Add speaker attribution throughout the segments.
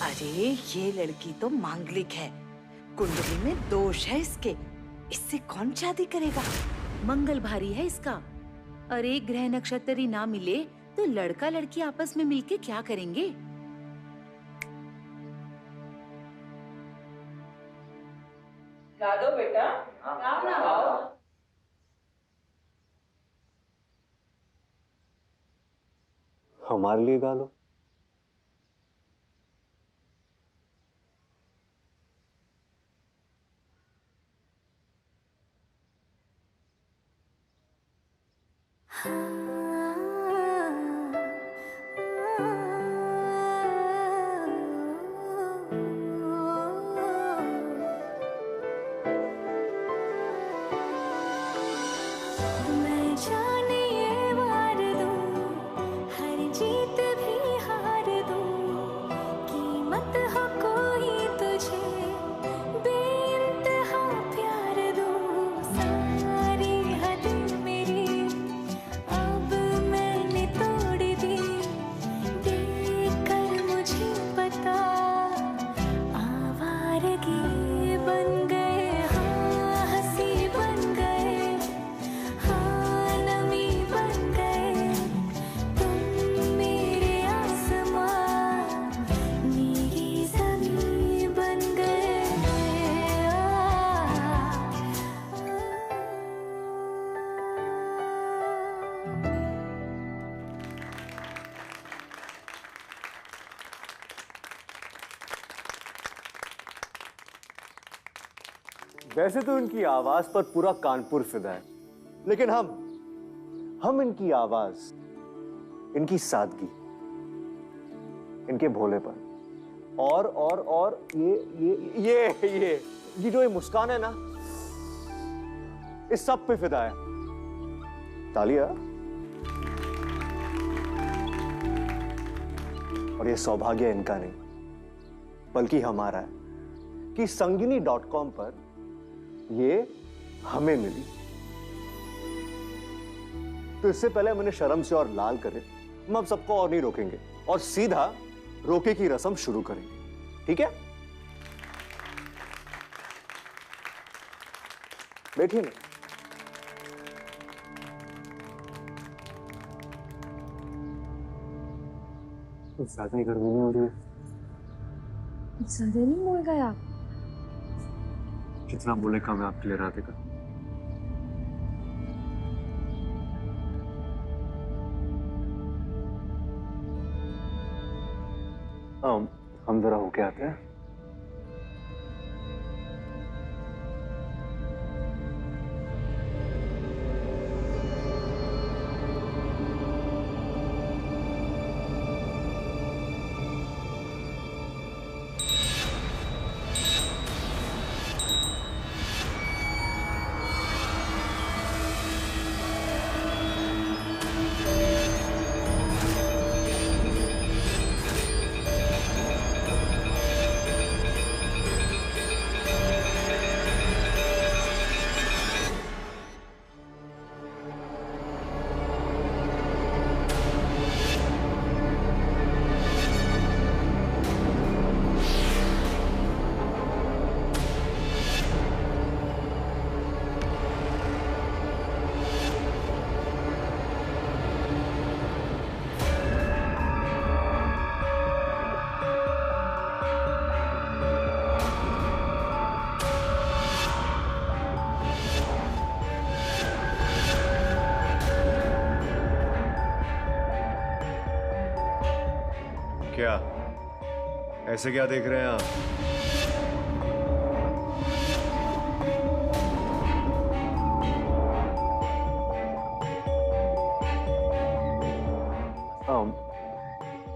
Speaker 1: अरे ये लड़की तो मांगलिक है, कुंडली में दोष है इसके, इससे कौन शादी करेगा?
Speaker 2: मंगल भारी है इसका। अरे ग्रह नक्षत्र ही ना मिले तो लड़का लड़की आपस में मिलके क्या करेंगे?
Speaker 1: गा दो बेटा, नाम ना गाओ।
Speaker 3: हमारे लिए गा लो। वैसे तो इनकी आवाज पर पूरा कानपुर फिदा है, लेकिन हम इनकी आवाज, इनकी सादगी, इनके भोलेपन और ये जो ये मुस्कान है ना, इस सब पे फिदा है। तालिया। और ये सौभाग्य इनका नहीं बल्कि हमारा है कि संगिनी.com पर ये हमें मिली। तो इससे पहले मैंने शर्म से और लाल करे, हम अब सबको और नहीं रोकेंगे और सीधा रोके की रस्म शुरू करेंगे। ठीक है? बैठिए ना। कुछ ज्यादा ही गर्मी नहीं हो रही है?
Speaker 4: ज्यादा नहीं बोल गए आप?
Speaker 3: कितना बोले कम है आपके लिए राधिका। हम जरा होके आते हैं। क्या ऐसे क्या देख रहे हैं आप?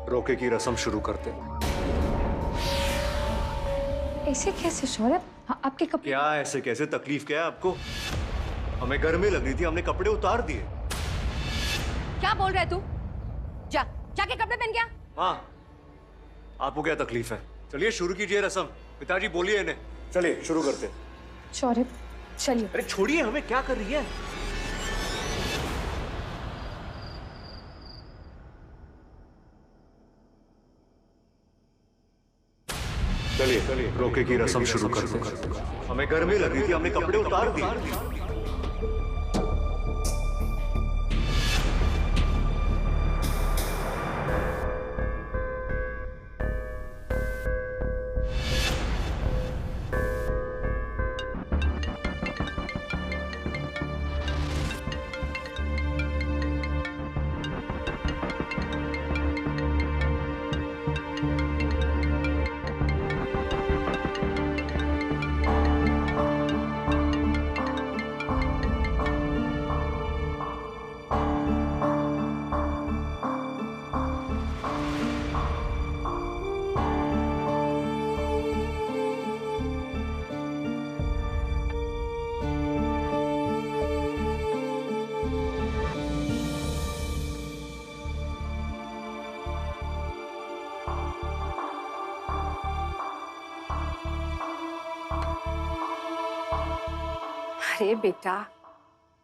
Speaker 3: रोके की रस्म शुरू करते हैं।
Speaker 4: ऐसे कैसे सौरभ? आपके कपड़े?
Speaker 3: क्या ऐसे कैसे? तकलीफ क्या है आपको? हमें गर्मी लग रही थी, हमने कपड़े उतार दिए।
Speaker 4: क्या बोल रहा है तू? जाके कपड़े पहन गया।
Speaker 3: हाँ, आपको क्या तकलीफ है? चलिए शुरू कीजिए रस्म। पिताजी बोलिए इन्हें। चलिए शुरू करते हैं।
Speaker 4: सौरभ चलिए।
Speaker 3: अरे छोड़िए, हमें क्या कर रही है? चलिए रोके की रस्म शुरू करते हैं। हमें गर्मी लग रही थी, हमने कपड़े उतार दिए।
Speaker 4: अरे बेटा,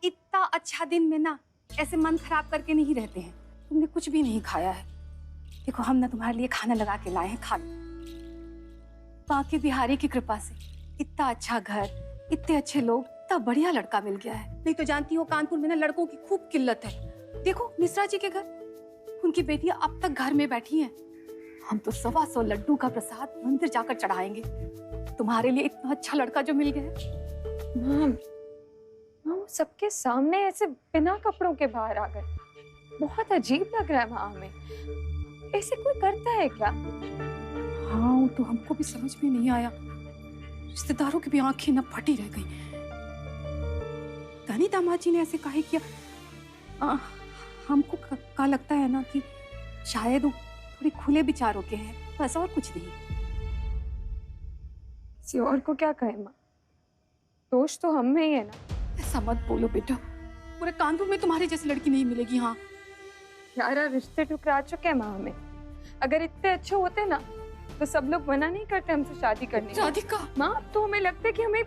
Speaker 4: इतना अच्छा दिन में ना ऐसे मन खराब करके नहीं रहते हैं। तुमने कुछ भी नहीं खाया है। देखो हम ना तुम्हारे लिए खाना लगा के लाए हैं, खा लो। बाकी बिहारी की कृपा से इतना अच्छा घर, इतने अच्छे लोग, इतना बढ़िया लड़का मिल गया है। नहीं तो जानती हो कानपुर में ना लड़कों की खूब किल्लत है। देखो मिश्रा जी के घर, उनकी बेटियां अब तक घर में बैठी हैं। हम तो 125 लड्डू का प्रसाद मंदिर जाकर चढ़ाएंगे। तुम्हारे लिए इतना अच्छा लड़का जो मिल गया है।
Speaker 5: माम, सबके सामने ऐसे बिना कपड़ों के बाहर आ गए। बहुत अजीब लग रहा है माँ हमें। ऐसे कोई करता है क्या?
Speaker 4: हाँ तो हमको भी समझ में नहीं आया। रिश्तेदारों की भी आंखें न फटी रह गई। धनी दामाद जी ने ऐसे काहे किया? हमको का लगता है ना कि शायद वो थोड़े खुले विचारों के हैं, बस और कुछ नहीं।
Speaker 5: किसी और को क्या कहे माँ, दोष तो हम में ही है ना।
Speaker 4: ऐसा मत बोलो बेटा, पूरे कानपुर में तुम्हारे जैसी लड़की नहीं मिलेगी। हाँ
Speaker 5: 11 रिश्ते ठुकरा चुके हैं माँ हमें। अगर इतने अच्छे होते ना तो सब लोग मना नहीं करते हमसे शादी करने।
Speaker 4: राधिका
Speaker 5: माँ, अब तो हमें लगता है कि हमें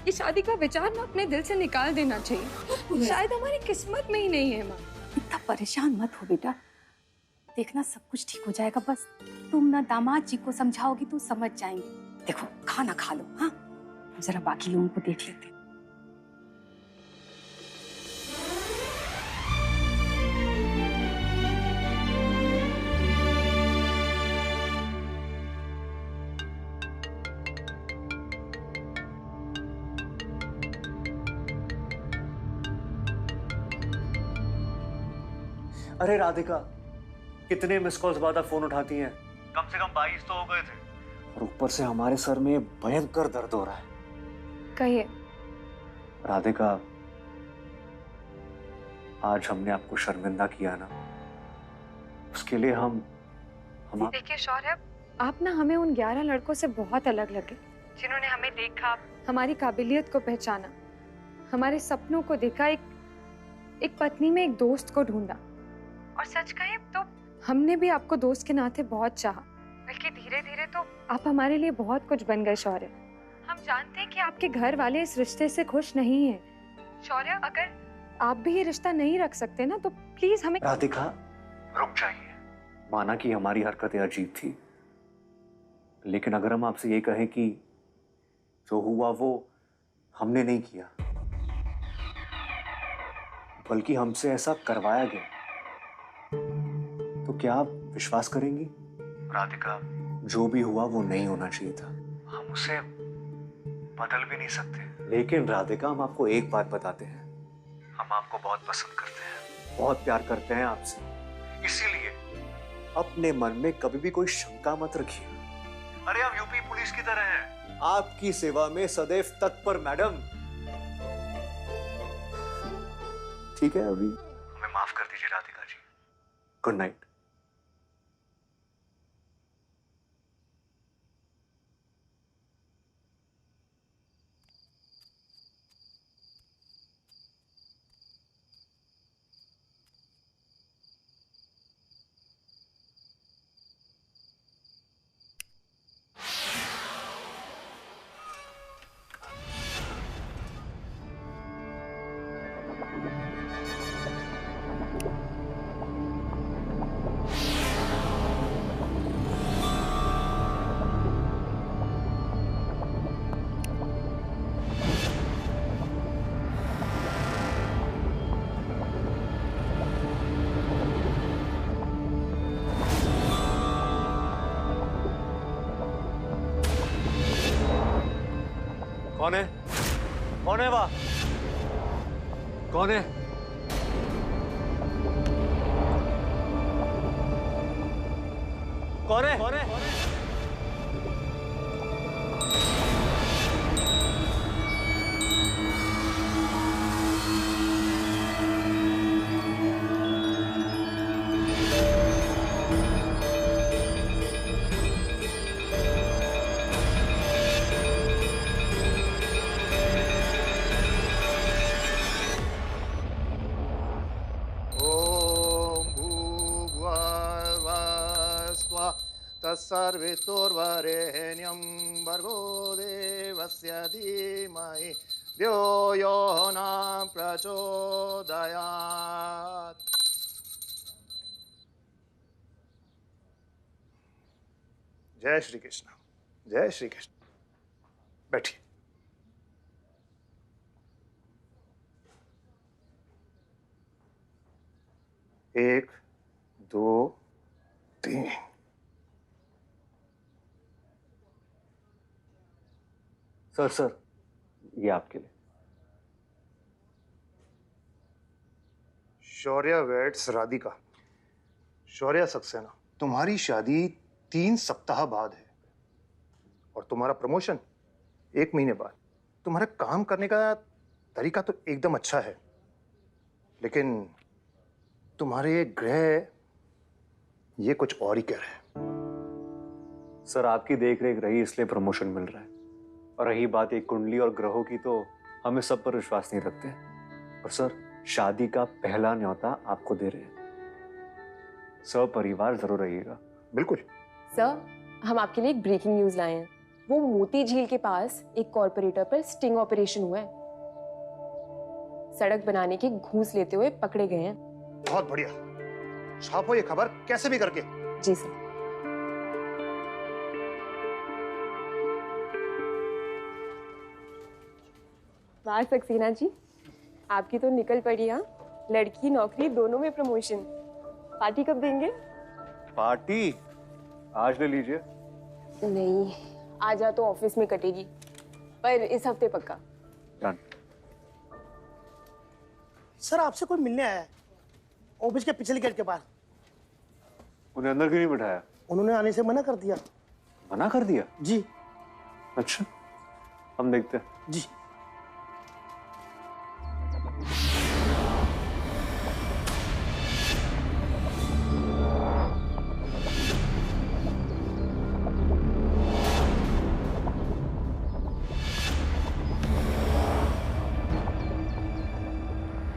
Speaker 5: इस शादी का विचार ना अपने दिल से निकाल देना चाहिए। शायद हमारी किस्मत में ही नहीं है माँ।
Speaker 4: इतना परेशान मत हो बेटा, देखना सब कुछ ठीक हो जाएगा। बस तुम ना दामाद जी को समझाओगी तो समझ जाएंगे। देखो खाना खा लो। हाँ जरा बाकी लोगों को देख लेते।
Speaker 3: अरे राधिका, कितने मिस कॉल्स बाद आप फोन उठाती हैं? कम से कम 22 तो हो गए थे। और ऊपर से हमारे सर में भयंकर दर्द हो रहा है।
Speaker 5: कहिए।
Speaker 3: राधिका, आज हमने आपको शर्मिंदा किया ना, उसके लिए हम
Speaker 5: देखिए शौर्य, आप ना हमें उन 11 लड़कों से बहुत अलग लगे जिन्होंने हमें देखा, हमारी काबिलियत को पहचाना, हमारे सपनों को देखा, एक पत्नी में एक दोस्त को ढूंढा। और सच कहे तो हमने भी आपको दोस्त के नाते बहुत चाहा, बल्कि धीरे धीरे तो आप हमारे लिए बहुत कुछ बन गए शौर्य। हम जानते हैं कि आपके घर वाले इस रिश्ते से खुश नहीं हैं। शौर्य, अगर आप भी ये रिश्ता नहीं रख सकते ना तो प्लीज हमें।
Speaker 3: राधिका रुक जाइए। माना कि हमारी हरकतें अजीब थी, लेकिन अगर हम आपसे ये कहें कि जो हुआ वो हमने नहीं किया, बल्कि हमसे ऐसा करवाया गया, तो क्या आप विश्वास करेंगी? राधिका, जो भी हुआ वो नहीं होना चाहिए था। हम उसे बदल भी नहीं सकते। लेकिन राधिका, हम आपको एक बात बताते हैं, हम आपको बहुत पसंद करते हैं, बहुत प्यार करते हैं आपसे। इसीलिए अपने मन में कभी भी कोई शंका मत रखिए। अरे हम यूपी पुलिस की तरह हैं, आपकी सेवा में सदैव तत्पर मैडम। ठीक है, अभी हमें माफ कर दीजिए राधिका जी। Good night. कौन है? कौन है वह? कौन है? कौन है? कौन है?
Speaker 6: तत्सर्वितुर्वरेण्यं भर्गो देवस्य धीमहि धियो यो न प्रचोदयात्। जय श्री कृष्ण, जय श्री कृष्ण। बैठिए। एक, दो, तीन।
Speaker 3: सर ये आपके लिए।
Speaker 6: शौर्य वेड्स राधिका। शौर्य सक्सेना, तुम्हारी शादी 3 सप्ताह बाद है और तुम्हारा प्रमोशन 1 महीने बाद। तुम्हारा काम करने का तरीका तो एकदम अच्छा है, लेकिन तुम्हारे ग्रह ये कुछ और ही कह रहे हैं।
Speaker 3: सर आपकी देख रेख रही इसलिए प्रमोशन मिल रहा है, और रही बात एक कुंडली और ग्रहों की तो हम इस सब पर विश्वास नहीं रखते। और सर शादी का पहला न्योता आपको दे रहे हैं। सर परिवार जरूर रहिएगा।
Speaker 6: बिल्कुल
Speaker 7: सर, हम आपके लिए एक ब्रेकिंग न्यूज लाए हैं। वो मोती झील के पास एक कॉर्पोरेटर पर स्टिंग ऑपरेशन हुआ है। सड़क बनाने की घूस लेते हुए पकड़े गए हैं।
Speaker 6: बहुत बढ़िया, छापो ये खबर कैसे भी करके।
Speaker 7: जी सर। वाह सक्सेना जी, आपकी तो निकल पड़ी। हाँ, लड़की नौकरी दोनों में प्रमोशन। पार्टी कब देंगे?
Speaker 3: पार्टी आज ले लीजिए।
Speaker 7: नहीं, आज तो ऑफिस में कटेगी, पर इस हफ्ते पक्का।
Speaker 3: डन।
Speaker 8: सर आपसे कोई मिलने आया है, ऑफिस के पिछले गेट के पास।
Speaker 3: उन्हें अंदर क्यों नहीं बिठाया?
Speaker 8: उन्होंने आने से मना कर दिया।
Speaker 3: मना कर दिया?
Speaker 8: जी।
Speaker 3: अच्छा, हम देखते हैं।
Speaker 8: जी।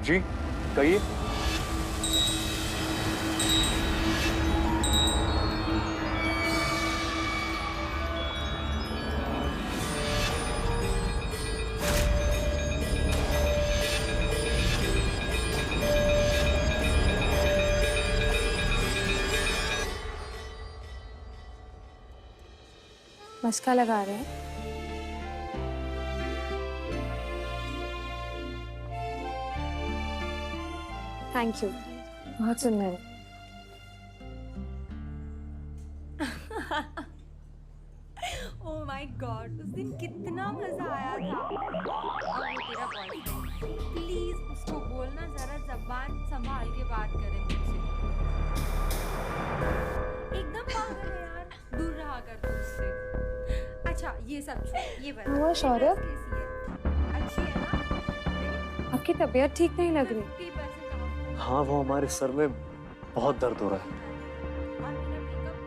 Speaker 3: जी कहिए।
Speaker 4: मस्का लगा रहे हैं। थैंक यू, बहुत सुंदर है।
Speaker 9: ओह माय गॉड, उस दिन कितना मजा आया था। अब वो तेरा बॉयफ्रेंड, प्लीज उसको बोलना जरा जबान संभाल के बात करे मुझसे। एकदम पागल है यार, दूर रहा कर तू उससे। अच्छा ये सब छोड़, ये बता
Speaker 4: हुआ शौर्य?
Speaker 9: कैसी है? अच्छी है ना?
Speaker 4: आपकी तबीयत ठीक नहीं लग रही।
Speaker 9: 50% ऑफ।
Speaker 3: हाँ वो हमारे सर में बहुत दर्द हो रहा है,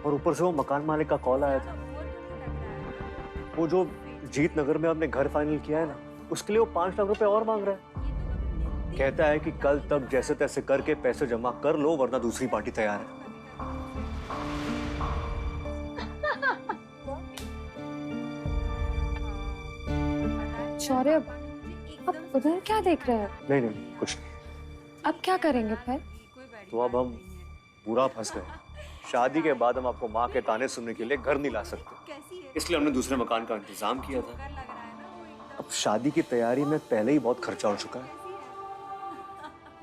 Speaker 3: और ऊपर से वो मकान मालिक का कॉल आया था। वो जो जीत नगर में आपने घर फाइनल किया है ना, उसके लिए वो 5 लाख रुपए और मांग रहा है। कहता है कि कल तक जैसे तैसे करके पैसे जमा कर लो, वरना दूसरी पार्टी तैयार है।
Speaker 4: शौर्य, आप उधर क्या देख रहे हैं?
Speaker 3: नहीं नहीं कुछ नहीं।
Speaker 4: अब क्या करेंगे फिर?
Speaker 3: तो अब हम पूरा फंस गए। शादी के बाद हम आपको माँ के ताने सुनने के लिए घर नहीं ला सकते, इसलिए हमने दूसरे मकान का इंतजाम किया था। अब शादी की तैयारी में पहले ही बहुत खर्चा हो चुका है।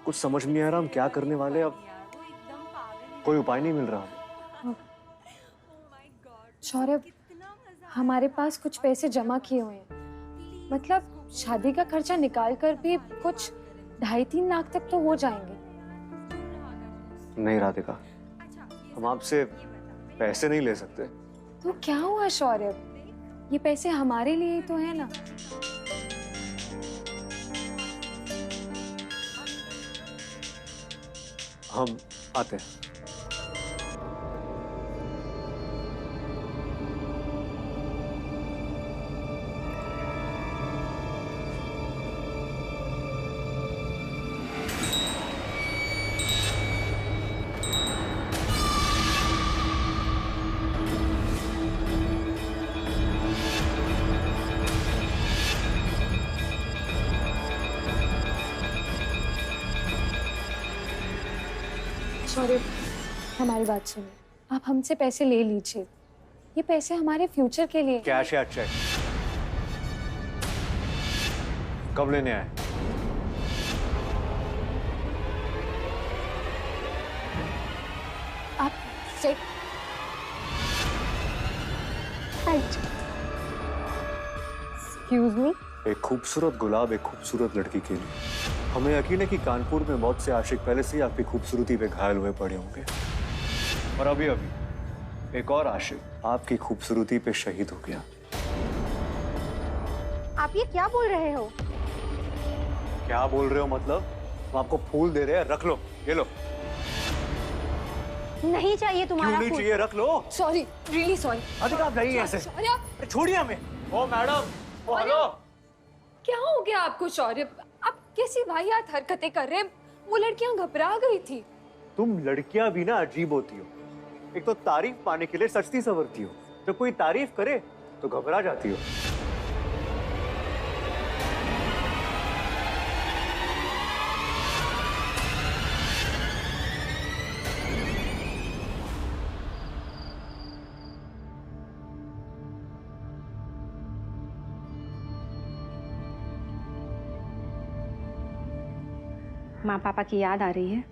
Speaker 3: कुछ समझ नहीं आ रहा हम क्या करने वाले। अब कोई उपाय नहीं मिल रहा।
Speaker 4: शौर्य, हमारे पास कुछ पैसे जमा किए हुए हैं।
Speaker 5: मतलब शादी का खर्चा निकाल कर भी कुछ 2.5-3 लाख तक तो हो जाएंगे।
Speaker 3: नहीं राधिका, हम आपसे पैसे नहीं ले सकते।
Speaker 5: तो क्या हुआ शौर्य, ये पैसे हमारे लिए ही तो है ना।
Speaker 3: हम आते हैं।
Speaker 5: शौर्य, हमारी बात सुनिए, आप हमसे पैसे ले लीजिए, ये पैसे हमारे फ्यूचर के लिए।
Speaker 3: कैश या चेक? कब लेने आए?
Speaker 5: आप चेक। Excuse me.
Speaker 3: एक खूबसूरत गुलाब एक खूबसूरत लड़की के लिए। हमें यकीन है कि कानपुर में मौत से आशिक पहले से ही आपकी खूबसूरती पे घायल हुए पड़े होंगे, और अभी अभी एक और आशिक आपकी खूबसूरती पे शहीद हो गया।
Speaker 4: आप ये क्या बोल रहे हो?
Speaker 3: क्या बोल रहे हो मतलब? हम आपको फूल दे रहे हैं, रख लो, ये लो।
Speaker 4: नहीं चाहिए तुम्हारा
Speaker 3: क्यों नहीं
Speaker 4: फूल।
Speaker 3: चाहिए? रख लो।
Speaker 5: Sorry, really sorry.
Speaker 3: अधिका आप नहीं ऐसे।
Speaker 5: शौर्य, आप
Speaker 3: छोड़िए हमें। ओ मैडम, ओ हेलो।
Speaker 5: क्या हो गया आपको शौर्य? आप कैसी वाहियात हरकतें कर रहे हैं? वो लड़कियां घबरा गई थी।
Speaker 3: तुम लड़कियां भी ना अजीब होती हो। एक तो तारीफ पाने के लिए सजती संवरती हो, जब कोई तारीफ करे तो घबरा जाती हो।
Speaker 4: माँ पापा की याद आ रही है?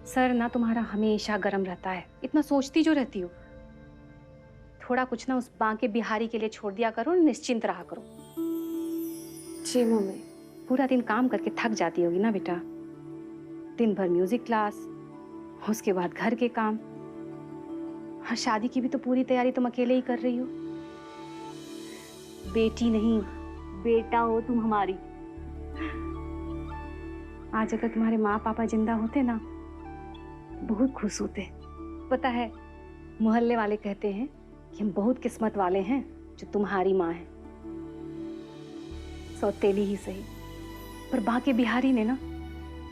Speaker 4: सर ना तुम्हारा हमेशा गर्म रहता है, इतना सोचती जो रहती हो। थोड़ा कुछ ना उस बांके बिहारी के लिए छोड़ दिया करो, निश्चिंत रहा करो।
Speaker 5: जी मम्मी।
Speaker 4: पूरा दिन काम करके थक जाती होगी ना बेटा। दिन भर म्यूजिक क्लास, उसके बाद घर के काम। हाँ, शादी की भी तो पूरी तैयारी तुम अकेले ही कर रही हो। बेटी नहीं, बेटा हो तुम हमारी। आज अगर तुम्हारे माँ पापा जिंदा होते ना, बहुत खुश होते। पता है, मोहल्ले वाले कहते हैं कि हम बहुत किस्मत वाले हैं जो तुम्हारी माँ है। सौतेली ही सही, पर बांके बिहारी ने ना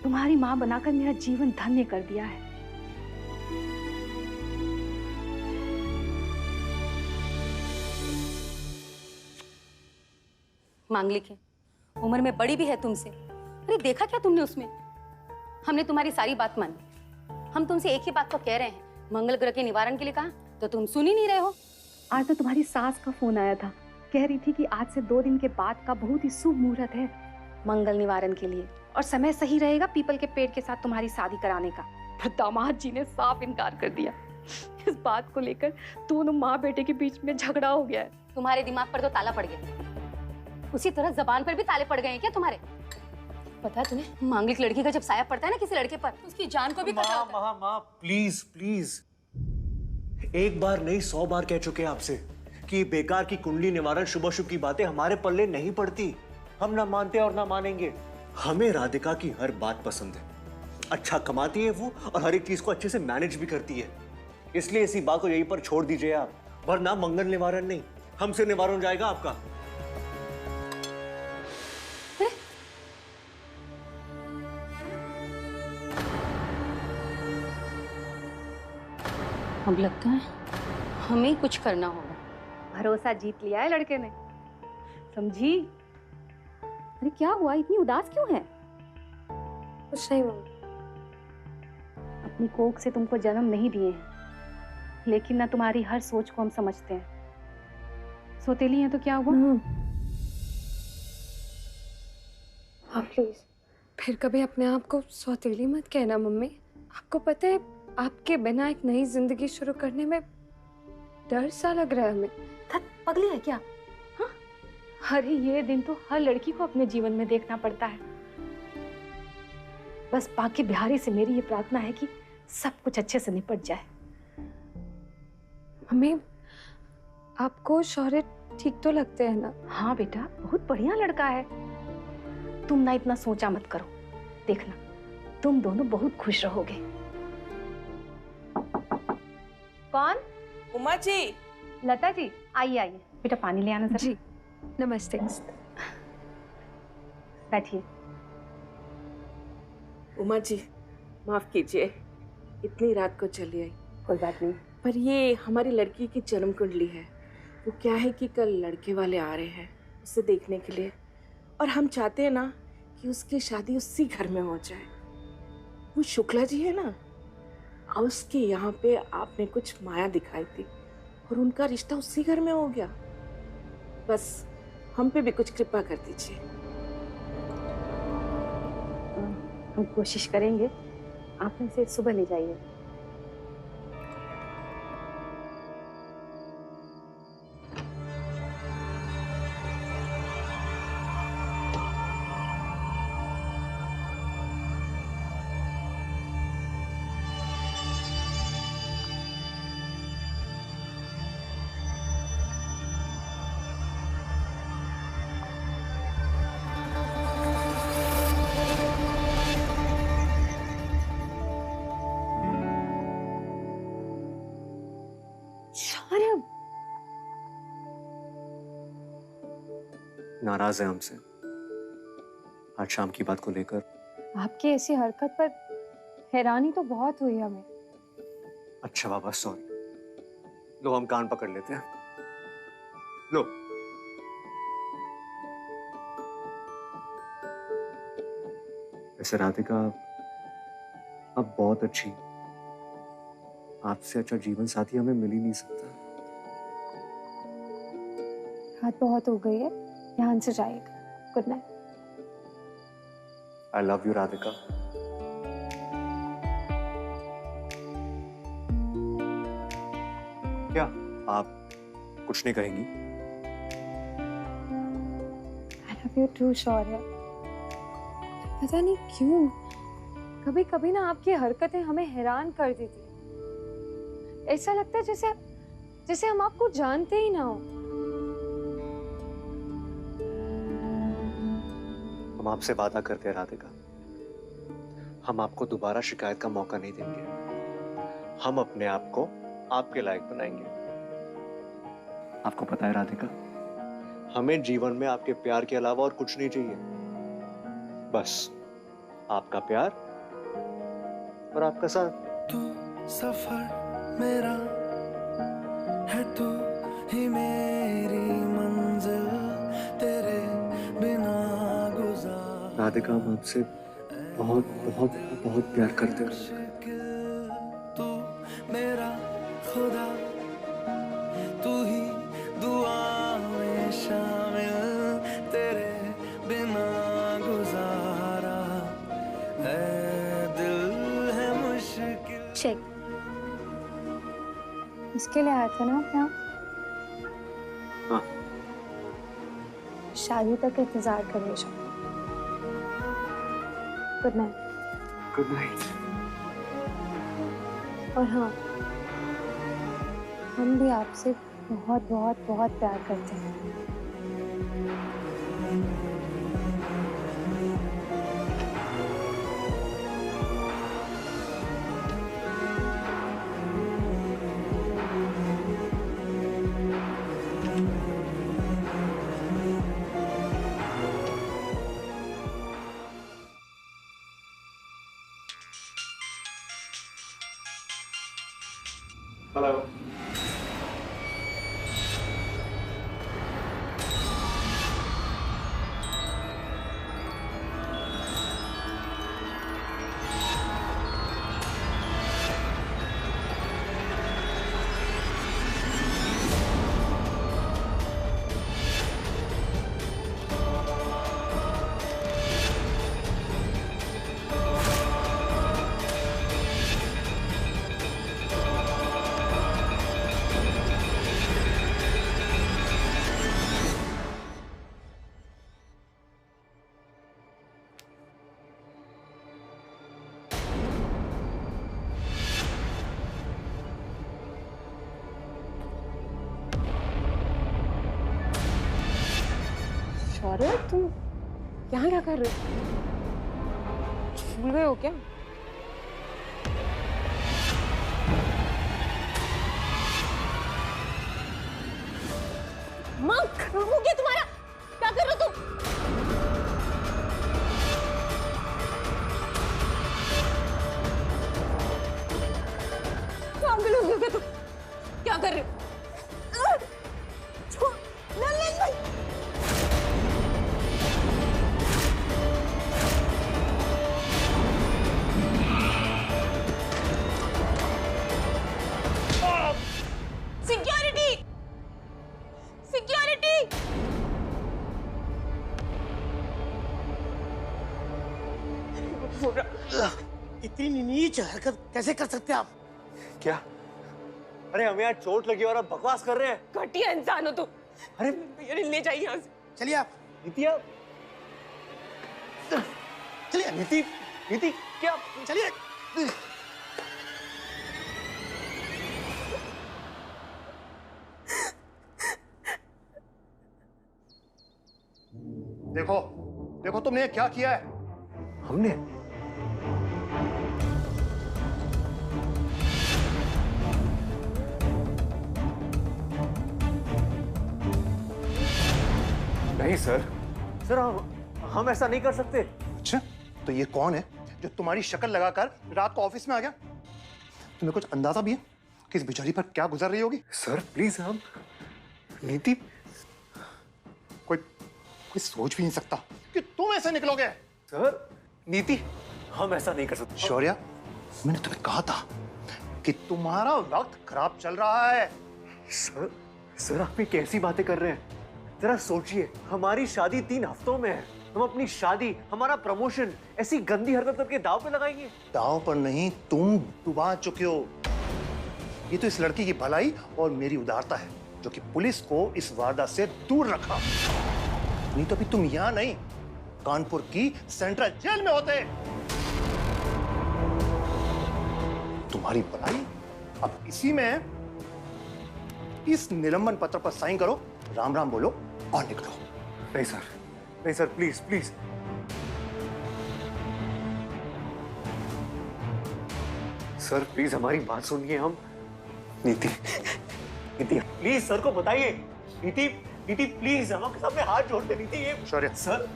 Speaker 4: तुम्हारी माँ बनाकर मेरा जीवन धन्य कर दिया है।
Speaker 10: मांगलिक है, उम्र में बड़ी भी है तुमसे। अरे देखा क्या तुमने उसमें? हमने तुम्हारी सारी बात मानी। हम तुमसे एक ही बात तो कह रहे हैं, मंगल ग्रह के निवारण के लिए कहा, तो तुम सुन ही नहीं रहे हो।
Speaker 4: आज तो तुम्हारी सास का फोन आया था, कह रही थी कि आज से 2 दिन के बाद का बहुत ही शुभ मुहूर्त है मंगल निवारण के लिए, और समय सही रहेगा पीपल के पेड़ के साथ तुम्हारी शादी कराने का। पर दामाद जी ने साफ इनकार कर दिया। इस बात को लेकर दोनों माँ बेटे के बीच में झगड़ा हो गया है।
Speaker 10: तुम्हारे दिमाग पर तो ताला पड़ गया, उसी तरह जबान पर भी ताले पड़ गए हैं क्या तुम्हारे? पता है तुम्हें, मांगलिक लड़की का जब साया पड़ता है ना किसी लड़के पर, उसकी जान को भी खतरा होता है।
Speaker 3: माँ प्लीज प्लीज, एक बार नहीं 100 बार कह चुके हैं आपसे कि बेकार की कुंडली निवारण शुभ अशुभ की बातें हमारे पल्ले नहीं पड़ती। हम ना मानते और ना मानेंगे। हमें राधिका की हर बात पसंद है। अच्छा कमाती है वो, और हर एक चीज को अच्छे से मैनेज भी करती है। इसलिए इसी बात को यहीं पर छोड़ दीजिए आप, वरना मंगल निवारण नहीं, हमसे निवारण हो जाएगा आपका।
Speaker 10: अब लगता है हमें कुछ करना होगा।
Speaker 4: भरोसा जीत लिया है लड़के ने, समझी? अरे क्या हुआ, इतनी उदास क्यों है?
Speaker 5: कुछ नहीं मम्मी।
Speaker 4: अपनी कोख से तुमको जन्म नहीं दिए हैं, लेकिन ना तुम्हारी हर सोच को हम समझते हैं। सौतेली है तो क्या हुआ?
Speaker 5: आप प्लीज फिर कभी अपने आप को सौतेली मत कहना मम्मी। आपको पता है आपके बिना एक नई जिंदगी शुरू करने में डर सा लग रहा है हमें।
Speaker 10: पगली है क्या?
Speaker 5: अरे ये दिन तो हर लड़की को अपने जीवन में देखना पड़ता है। बस बाकी बिहारी से मेरी ये प्रार्थना है कि सब कुछ अच्छे से निपट जाए। हमें आपको शौर्य ठीक तो लगते हैं ना?
Speaker 10: हाँ बेटा, बहुत बढ़िया लड़का है। तुम ना इतना सोचा मत करो, देखना तुम दोनों बहुत खुश रहोगे। कौन?
Speaker 11: उमा जी।
Speaker 10: लता जी, आइए आइए बेटा, पानी ले आना जरा।
Speaker 5: जी नमस्ते।
Speaker 10: बैठिए।
Speaker 11: उमा जी माफ कीजिए, इतनी रात को चली आई।
Speaker 10: कोई बात नहीं।
Speaker 11: पर ये हमारी लड़की की जन्म कुंडली है। वो क्या है कि कल लड़के वाले आ रहे हैं उसे देखने के लिए, और हम चाहते हैं ना कि उसकी शादी उसी घर में हो जाए। वो शुक्ला जी है ना, उसके यहाँ पे आपने कुछ माया दिखाई थी और उनका रिश्ता उसी घर में हो गया। बस हम पे भी कुछ कृपा कर दीजिए।
Speaker 10: हम कोशिश करेंगे, आप इसे सुबह ले जाइए।
Speaker 3: नाराज है हमसे आज शाम की बात को लेकर?
Speaker 5: आपकी ऐसी हरकत पर हैरानी तो बहुत हुई हमें।
Speaker 3: अच्छा बाबा सॉरी, लो हम कान पकड़ लेते हैं। लो वैसे राधिका अब बहुत अच्छी, आपसे अच्छा जीवन साथी हमें मिल ही नहीं सकता।
Speaker 5: रात बहुत हो गई है, ध्यान से जाइएगा। Good night.
Speaker 3: I love you Radhika. क्या आप कुछ नहीं कहेंगी?
Speaker 5: आई लव यू टू शौर्य। पता नहीं क्यों कभी कभी ना आपकी हरकतें हमें हैरान कर देती। ऐसा लगता है जैसे जैसे हम आपको जानते ही ना हो।
Speaker 3: हम आपसे वादा करते हैं राधिका, हम आपको दोबारा शिकायत का मौका नहीं देंगे। हम अपने आप को आपके लायक बनाएंगे। आपको पता है राधिका, हमें जीवन में आपके प्यार के अलावा और कुछ नहीं चाहिए। बस आपका प्यार और आपका साथ।
Speaker 12: तू सफर मेरा है, तू ही मेरी मंजिल, तेरे बिना गुजार।
Speaker 3: राधिका हम आपसे बहुत बहुत बहुत प्यार करते हैं।
Speaker 12: तू मेरा खुदा, तू ही दुआ में शामिल, तेरे बिना गुजारा है दिल है मुश्किल।
Speaker 5: चेक इसके लिए आया था ना आप यहाँ?
Speaker 3: हाँ।
Speaker 5: शादी तक इंतजार करिए। Good night.
Speaker 3: Good night.
Speaker 5: और हाँ, हम भी आपसे बहुत बहुत बहुत प्यार करते हैं।
Speaker 3: हेलो।
Speaker 7: शौर्य, तुम यहाँ क्या कर रहे हो? भूल गए हो क्या?
Speaker 10: माँ, हो गया तुम्हारा? क्या कर रहे हो तुम? पागल हो गए तुम? क्या कर रहे हो? सिक्योरिटी! सिक्योरिटी!
Speaker 8: इतनी नीच हरकत कैसे कर सकते हैं आप?
Speaker 3: क्या? अरे हमें यहाँ चोट लगी और आप बकवास कर रहे हैं।
Speaker 7: घटिया इंसान हो तुम।
Speaker 3: अरे
Speaker 7: अरे ले जाइए यहाँ से।
Speaker 8: चलिए आप।
Speaker 3: नीति आप
Speaker 8: चलिए
Speaker 3: नीति, नीति क्या?
Speaker 8: चलिए।
Speaker 6: देखो, देखो तुमने क्या किया है।
Speaker 3: हमने? नहीं सर, सर हम ऐसा नहीं कर सकते।
Speaker 6: अच्छा, तो ये कौन है जो तुम्हारी शक्ल लगाकर रात को ऑफिस में आ गया? तुम्हें कुछ अंदाजा भी है कि इस बेचारी पर क्या गुजर रही होगी?
Speaker 3: सर प्लीज, हम नीति,
Speaker 6: कोई सोच भी नहीं सकता कि तुम ऐसे निकलोगे।
Speaker 3: सर नीति, हम ऐसा नहीं कर सकते।
Speaker 6: शौर्य, मैंने तुम्हें कहा था कि तुम्हारा वक्त खराब चल रहा है।
Speaker 3: सर आप ये कैसी बातें कर रहे हैं? जरा सोचिए, हमारी शादी 3 हफ्तों में है। हम अपनी शादी, हमारा प्रमोशन ऐसी गंदी हरकत करके दाव पे लगाएंगे?
Speaker 6: दाव पर नहीं, तुम डुबा चुके हो। ये तो इस लड़की की भलाई और मेरी उदारता है जो कि पुलिस को इस वारदात से दूर रखा। नहीं तो अभी तुम यहां नहीं, कानपुर की सेंट्रल जेल में होते। तुम्हारी भलाई अब इसी में है। इस निलंबन पत्र पर साइन करो, राम राम बोलो और निकलो।
Speaker 3: नहीं सर, नहीं sir, please please. Sir please हमारी बात सुनिए। हम नीति, नीति प्लीज सर को बताइए। नीति, नीति प्लीज, हम आपके सामने हाथ जोड़ते। नीति ये
Speaker 6: शौर्य,
Speaker 3: सर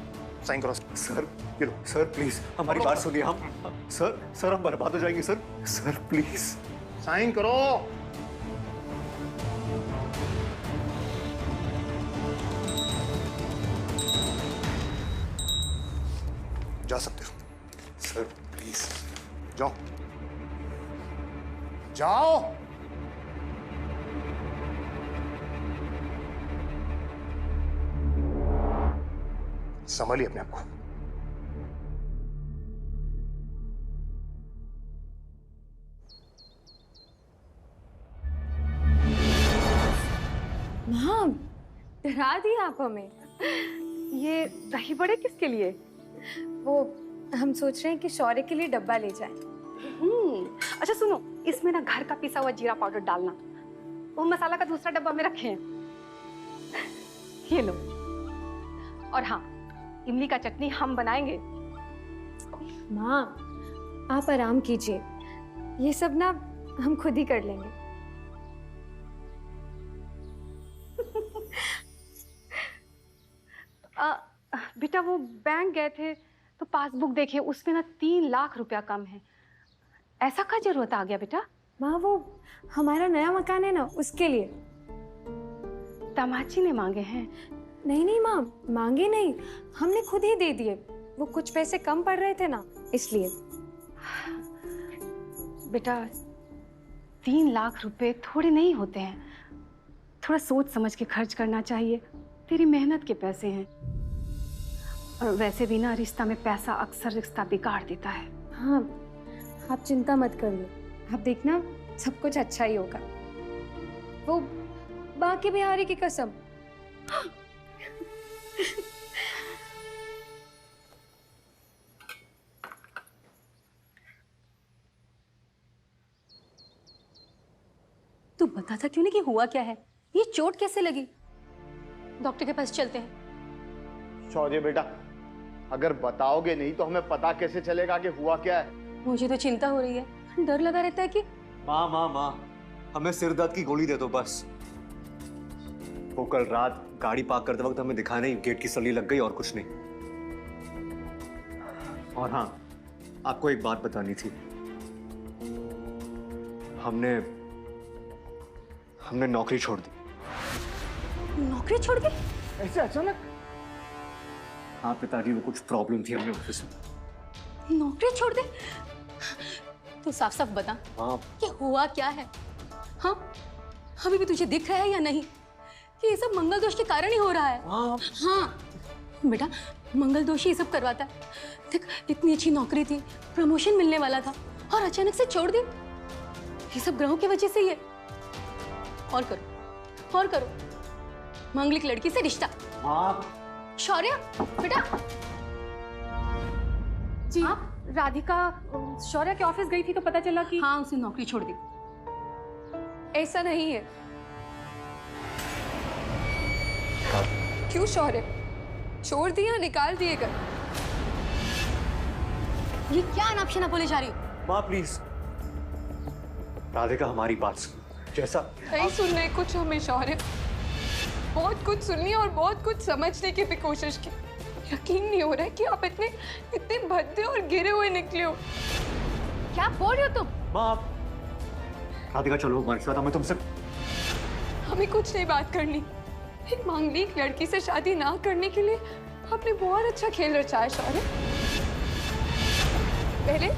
Speaker 6: साइन करो।
Speaker 3: सर ये लो सर, प्लीज हमारी बात सुनिए। हम सर हम बर्बाद हो जाएंगे सर प्लीज
Speaker 6: साइन करो। जा सकते हो
Speaker 3: सर, प्लीज
Speaker 6: जाओ, जाओ। संभालिए अपने आप को।
Speaker 5: माँ, डरा दिया आप हमें। ये दही बड़े किसके लिए? वो हम सोच रहे हैं कि शौर्य के लिए डब्बा ले जाएं।
Speaker 4: अच्छा सुनो, इसमें ना घर का पिसा हुआ जीरा पाउडर डालना। वो मसाला का दूसरा डब्बा में रखे हैं, ये लो। और हाँ, इमली का चटनी हम बनाएंगे।
Speaker 5: माँ, आप आराम कीजिए, ये सब ना हम खुद ही कर लेंगे।
Speaker 4: बेटा वो बैंक गए थे तो पासबुक देखे, उसमें ना 3 लाख रुपया कम है। ऐसा क्या जरूरत आ गया बेटा?
Speaker 5: माँ वो हमारा नया मकान है ना, उसके लिए।
Speaker 4: दामाद जी ने मांगे हैं?
Speaker 5: नहीं नहीं माँ, मांगे नहीं, हमने खुद ही दे दिए। वो कुछ पैसे कम पड़ रहे थे ना, इसलिए।
Speaker 4: बेटा 3 लाख रुपए थोड़े नहीं होते हैं, थोड़ा सोच समझ के खर्च करना चाहिए। तेरी मेहनत के पैसे हैं। और वैसे भी ना, रिश्ता में पैसा अक्सर रिश्ता बिगाड़ देता है।
Speaker 5: हाँ, आप चिंता मत करिए, आप देखना सब कुछ अच्छा ही होगा। वो बाकी बिहारी की कसम।
Speaker 10: तू बताता क्यों नहीं कि हुआ क्या है? ये चोट कैसे लगी? डॉक्टर के पास चलते हैं।
Speaker 6: शौर्य बेटा, अगर बताओगे नहीं तो हमें पता कैसे चलेगा कि हुआ क्या है?
Speaker 10: मुझे तो चिंता हो रही है, डर लगा रहता है कि
Speaker 3: माँ माँ माँ, हमें सिर दर्द की गोली दे दो बस। वो कल रात गाड़ी पार्क करते वक्त हमें दिखा नहीं, गेट की सली लग गई और कुछ नहीं। और हाँ, आपको एक बात बतानी थी। हमने नौकरी छोड़ दी।
Speaker 10: नौकरी छोड़ दी?
Speaker 8: ऐसे अचानक?
Speaker 3: हाँ पिताजी, वो कुछ प्रॉब्लम थी हमने ऑफिस में।
Speaker 10: नौकरी छोड़ दे? तो साफ साफ बता कि हुआ क्या है? हाँ, अभी भी तुझे दिख रहा है या नहीं कि ये सब मंगल दोष के कारण ही हो रहा है? हाँ बेटा, मंगल दोष ही सब करवाता है। देख, इतनी अच्छी नौकरी थी, प्रमोशन मिलने वाला था और अचानक से छोड़ दी। ये सब ग्रहों की वजह से ही है। और करो मांगलिक लड़की से रिश्ता। शौर्य बेटा
Speaker 4: जी राधिका शौर्य के ऑफिस गई थी तो पता चला कि
Speaker 10: हाँ, उसने नौकरी छोड़ दी।
Speaker 5: ऐसा नहीं है। क्यों शौर्य? छोड़ दिया, निकाल दिए घर?
Speaker 10: ये क्या अनाप शनाप बोले जा रही हो?
Speaker 3: माँ प्लीज, राधिका हमारी बात सुन। जैसा
Speaker 5: नहीं सुन रहे कुछ हमें शौर्य, बहुत कुछ सुननी और बहुत कुछ समझने की भी कोशिश की। यकीन नहीं हो रहा है कि आप इतने भद्दे और गिरे हुए निकले हो।
Speaker 10: क्या बोल रहे हो तुम?
Speaker 3: माँ, राधिका चलो हमारे साथ, हमें तुमसे
Speaker 5: हमें कुछ नहीं बात करनी। एक मांगलिक लड़की से शादी ना करने के लिए आपने बहुत अच्छा खेल रचा है शौर्य। पहले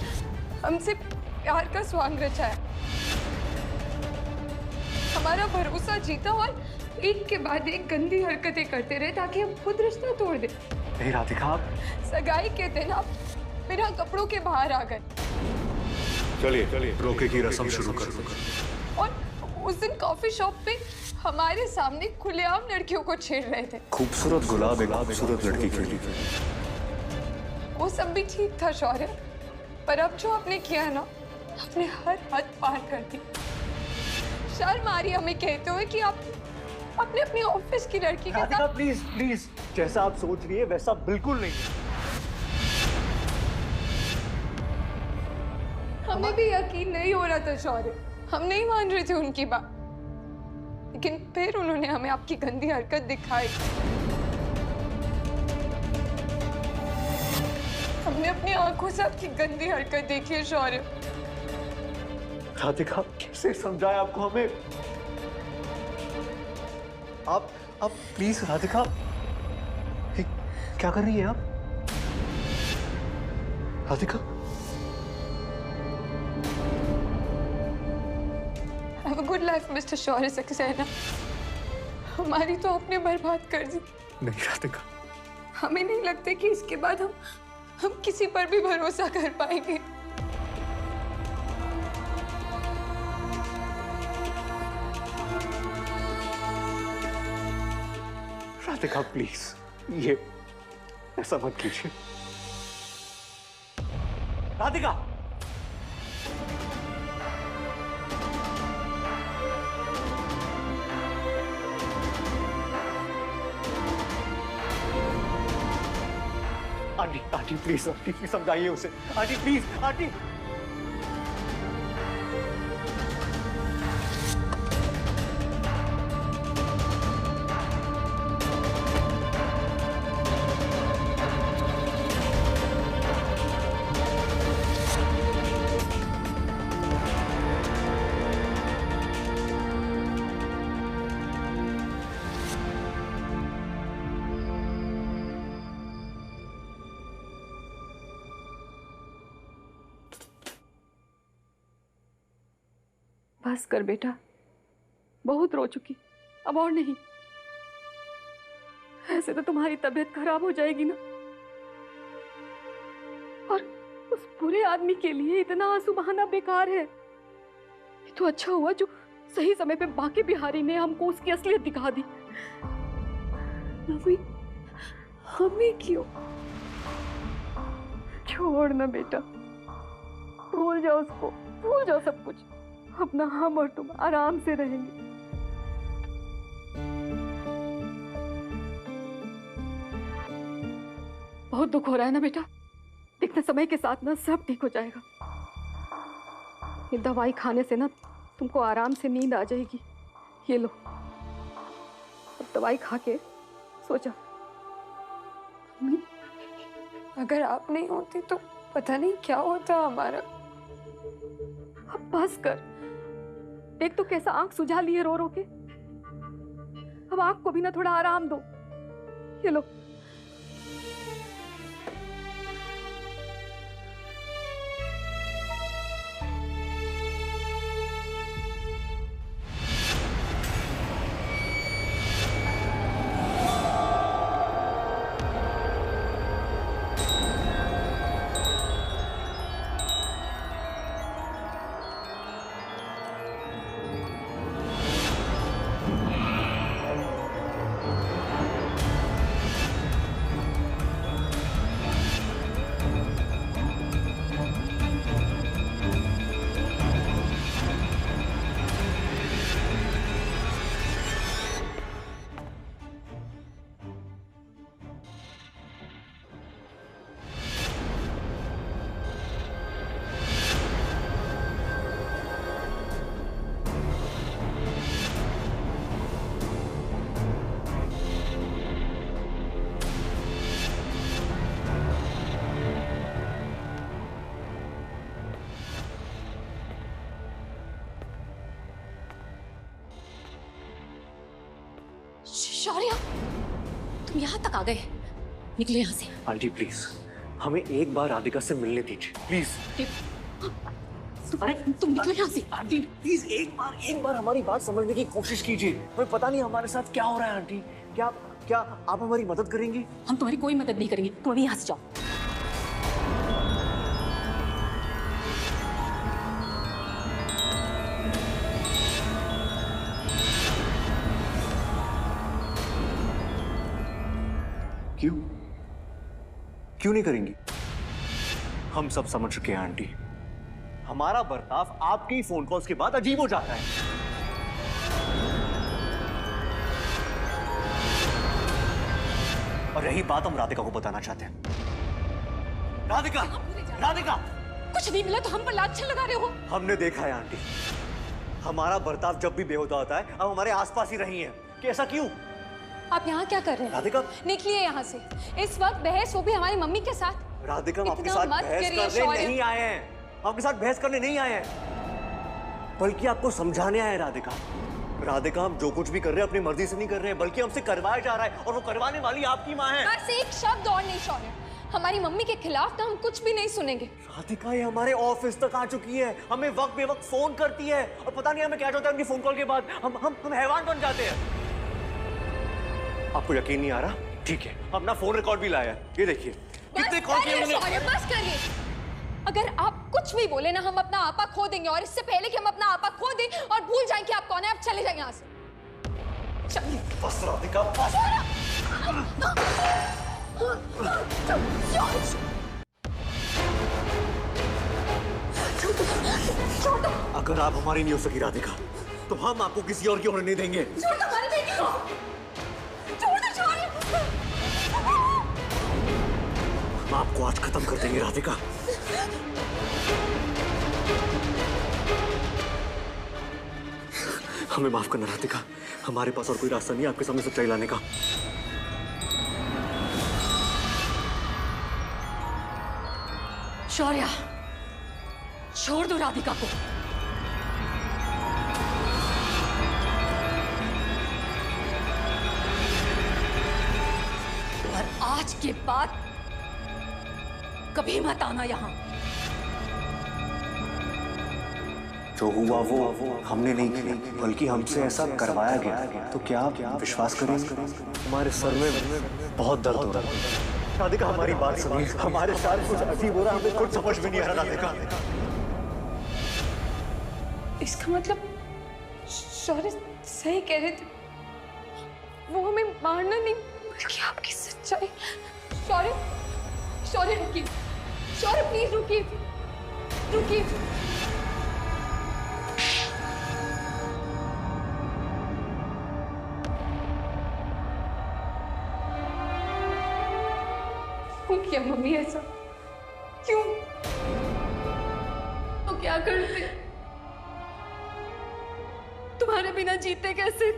Speaker 5: हमसे प्यार का स्वांग रचा है, हमारा भरोसा जीता और एक के बाद एक गंदी हरकतें करते रहे ताकि हम खुद रिश्ता तोड़ दें।
Speaker 3: नहीं राधिका,
Speaker 5: सगाई के दिन आप बिना कपड़ों के बाहर आ गए।
Speaker 3: चलिए रोके की रस्म शुरू करो।
Speaker 5: और उस दिन कॉफी शॉप पे हमारे सामने खुलेआम लड़कियों को छेड़ रहे थे।
Speaker 3: खूबसूरत गुलाब एक खूबसूरत लड़की के लिए।
Speaker 5: वो सब भी ठीक था शौर्य, पर अब जो आपने किया है ना, आपने हर हद पार कर दी। शर्म आ रही हमें कहते हुए कि आप अपने ऑफिस की लड़की के साथ।
Speaker 3: प्लीज, जैसा आप सोच रही है वैसा बिल्कुल नहीं है।
Speaker 5: हमें भी यकीन नहीं हो रहा था शौर्य, हम नहीं मान रहे थे उनकी बात, लेकिन फिर उन्होंने हमें आपकी गंदी हरकत दिखाई। हमने अपनी आंखों से आपकी गंदी हरकत देखी है शौर्य।
Speaker 3: राधिका, कैसे समझाए आपको हमें? आप प्लीज राधिका, क्या कर रही है आप? Radhika,
Speaker 5: Have a good life, Mr. शौर्य सक्सेना। हमारी तो आपने बर्बाद कर दी।
Speaker 3: नहीं राधिका,
Speaker 5: हमें नहीं लगता कि इसके बाद हम किसी पर भी भरोसा कर पाएंगे।
Speaker 3: राधिका प्लीज, ये ऐसा मत कीजिए। राधिका, आंटी प्लीज समझाइए उसे। Aunty please, aunty.
Speaker 5: बस कर बेटा, बहुत रो चुकी, अब और नहीं। ऐसे तो तुम्हारी तबीयत खराब हो जाएगी ना, और उस बुरे आदमी के लिए इतना आंसू बहाना बेकार है। ये तो अच्छा हुआ जो सही समय पे बाकी बिहारी ने हमको उसकी असलियत दिखा दी। हमें क्यों? छोड़ ना बेटा, भूल जाओ उसको, भूल जाओ सब कुछ। अपना हम और तुम आराम से रहेंगे।
Speaker 4: बहुत दुख हो रहा है ना बेटा? देखना समय के साथ ना सब ठीक हो जाएगा। ये दवाई खाने से ना तुमको आराम से नींद आ जाएगी। ये लो, अब दवाई खा के सो जा।
Speaker 5: अगर आप नहीं होती तो पता नहीं क्या होता हमारा।
Speaker 4: अब बस कर, देख तो कैसा आंख सुझा लिए रो रो के। अब आंख को भी ना थोड़ा आराम दो। ये लो।
Speaker 10: शौर्य, तुम यहाँ तक आ गए? निकलो यहाँ से।
Speaker 3: आंटी प्लीज, हमें एक बार राधिका से मिलने दीजिए प्लीज।
Speaker 10: तुम निकलो यहाँ से।
Speaker 3: आंटी प्लीज एक बार हमारी बात समझने की कोशिश कीजिए। हमें पता नहीं हमारे साथ क्या हो रहा है आंटी। क्या आप हमारी मदद करेंगी?
Speaker 10: हम तुम्हारी कोई मदद नहीं करेंगे, तुम अभी यहाँ से जाओ।
Speaker 3: क्यों नहीं करेंगी? हम सब समझ चुके हैं आंटी। हमारा बर्ताव आपके ही फोन कॉल्स के बाद अजीब हो जाता है। और यही बात हम राधिका को बताना चाहते हैं। राधिका, राधिका,
Speaker 10: कुछ नहीं मिला तो हम पर लांछन लगा रहे हो?
Speaker 3: हमने देखा है आंटी, हमारा बर्ताव जब भी बेहुदा होता है अब हमारे आसपास ही रही है। कि ऐसा क्यों?
Speaker 10: आप यहाँ क्या कर रहे हैं?
Speaker 3: राधिका,
Speaker 10: निकलिए यहाँ से। इस वक्त बहस, वो भी हमारी मम्मी के साथ।
Speaker 3: राधिका, हम आपके साथ बहस करने नहीं आए हैं। आपके साथ बहस करने नहीं आए हैं, बल्कि आपको समझाने आए हैं। राधिका, हम जो कुछ भी कर रहे हैं अपनी मर्जी से नहीं कर रहे हैं, बल्कि हमसे करवाया जा रहा है, और वो करवाने वाली आपकी माँ है।
Speaker 5: बस एक शब्द और नहीं शौर्य, हमारी मम्मी के खिलाफ तो हम कुछ भी नहीं सुनेंगे।
Speaker 3: राधिका, ये हमारे ऑफिस तक आ चुकी है, हमें वक्त बेवक्त फोन करती है, और पता नहीं हमें क्या होता है उनकी फोन कॉल के बाद। हम हैवान बन जाते हैं। आपको यकीन नहीं आ रहा? ठीक है, अपना फोन रिकॉर्ड भी लाया है, ये देखिए कितने कॉल किए उन्होंने।
Speaker 5: बस करिए, अगर आप कुछ भी बोले ना हम अपना आपा खो देंगे, और इससे पहले कि हम अपना आपा खो दें और भूल जाएं कि आप कौन है, आप चले जाएं यहाँ से। चलिए।
Speaker 3: बस राधिका, बस। अगर आप हमारी नहीं हो सकी राधिका, तो हम आपको किसी और की होने नहीं देंगे। हम आपको आज खत्म कर देंगे राधिका। हमें माफ करना राधिका, हमारे पास और कोई रास्ता नहीं आपके सामने सच्चाई लाने का।
Speaker 10: शौर्य, छोड़ दो राधिका को। और आज के बाद कभी मत आना यहाँ।
Speaker 3: जो हुआ वो हमने नहीं किया, बल्कि हमसे ऐसा करवाया गया। तो क्या आप विश्वास करेंगे? हमारे सर में बहुत दर्द हो रहा है। राधिका, हमारी बात सुनिए, हमारे साथ कुछ अजीब हो रहा है, हमें कुछ समझ में नहीं आ रहा। राधिका,
Speaker 5: इसका मतलब शौर्य सही कह रहे थे, वो हमें मारना नहीं बल्कि आपकी सच्चाई। शौर्य, शौर्य रुकिए, शौर्य प्लीज रुकिए, रुकिए। क्यों किया मम्मी ऐसा? क्यों? तो क्या करते? तुम्हारे बिना जीते कैसे?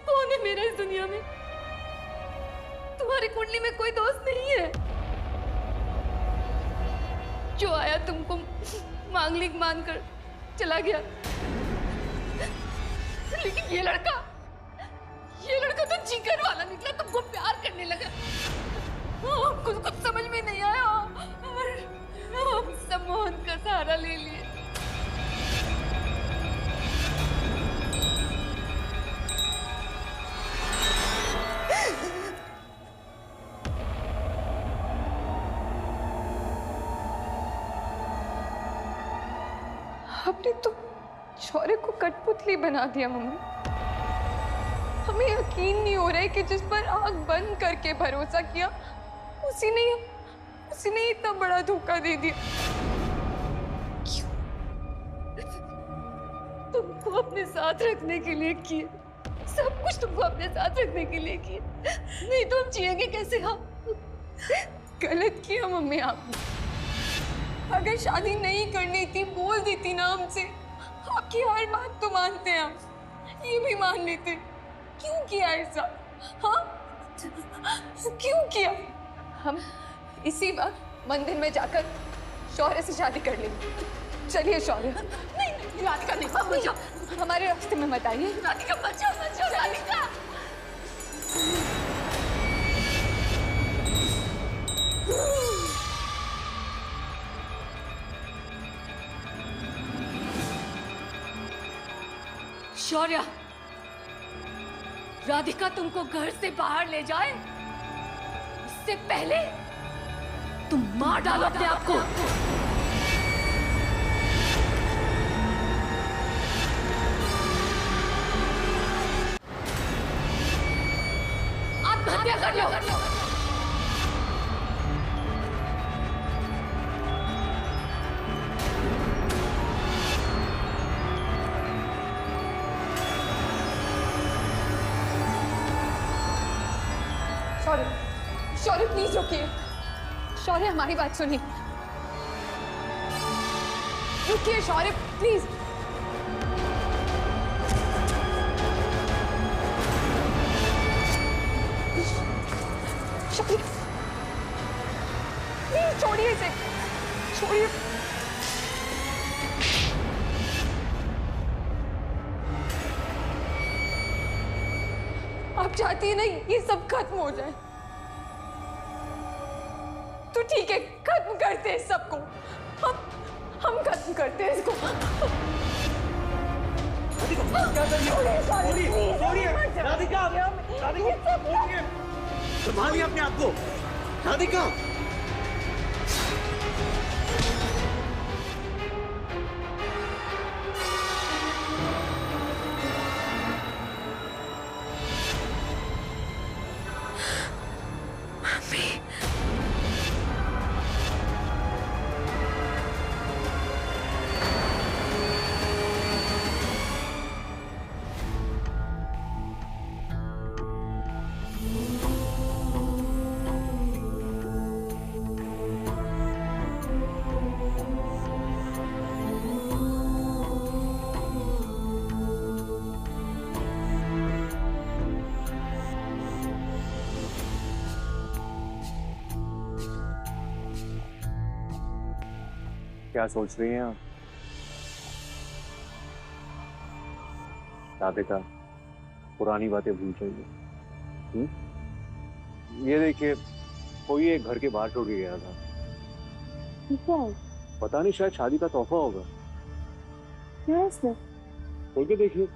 Speaker 5: कौन है मेरा इस दुनिया में? तुम्हारी कुंडली में कोई दोस्त नहीं है जो आया तुमको मांगलिक मानकर चला गया। लेकिन ये लड़का तो जिगर वाला निकला, तुमको प्यार करने लगा। हमको कुछ समझ में नहीं आया और हम सम्मोहन का सहारा ले लिए। आपने तो शौर्य को कठपुतली बना दिया मम्मी। हमें यकीन नहीं हो रहा है कि जिस पर आंख बंद करके भरोसा किया उसी ने इतना बड़ा धोखा दे दिया। क्यों? तुमको अपने साथ रखने के लिए किए, सब कुछ तुमको अपने साथ रखने के लिए किए, नहीं तो हम जिएंगे कैसे? हम गलत किया मम्मी आपने। अगर शादी नहीं करनी थी बोल देती ना हमसे, आपकी हर बात तो मानते हैं हम, ये भी मान लेते। क्यों किया ऐसा? हाँ, क्यों किया? हम इसी वक्त मंदिर में जाकर शौर्य से शादी कर लेंगे। चलिए शौर्य। नहीं राधिका नहीं, बचाओ, हमारे रास्ते में मत आइए। राधिका बचाओ, राधिका। शौर्य, राधिका तुमको घर से बाहर ले जाए इससे पहले तुम मार डालो अपने आप को। आत्महत्या कर लो। शौर्य प्लीज रुकिए। शौर्य हमारी बात सुनिए। रुकिए शौर्य प्लीज। शौर्य प्लीज छोड़िए इसे, छोड़िए। आप चाहती है ना ये सब खत्म हो जाए, तो ठीक है खत्म करते हैं सबको। हम खत्म करते हैं इसको।
Speaker 3: राधिका, संभालिए अपने आप को। राधिका, क्या सोच रही हैं आप? राधिका, पुरानी बातें भूल जाइए। ये देखिए, कोई एक घर के बाहर छोड़ के गया था।
Speaker 7: क्या है?
Speaker 3: पता नहीं, शायद शादी का तोहफा होगा।
Speaker 7: क्या है इसमें?
Speaker 3: खोल के देखिए।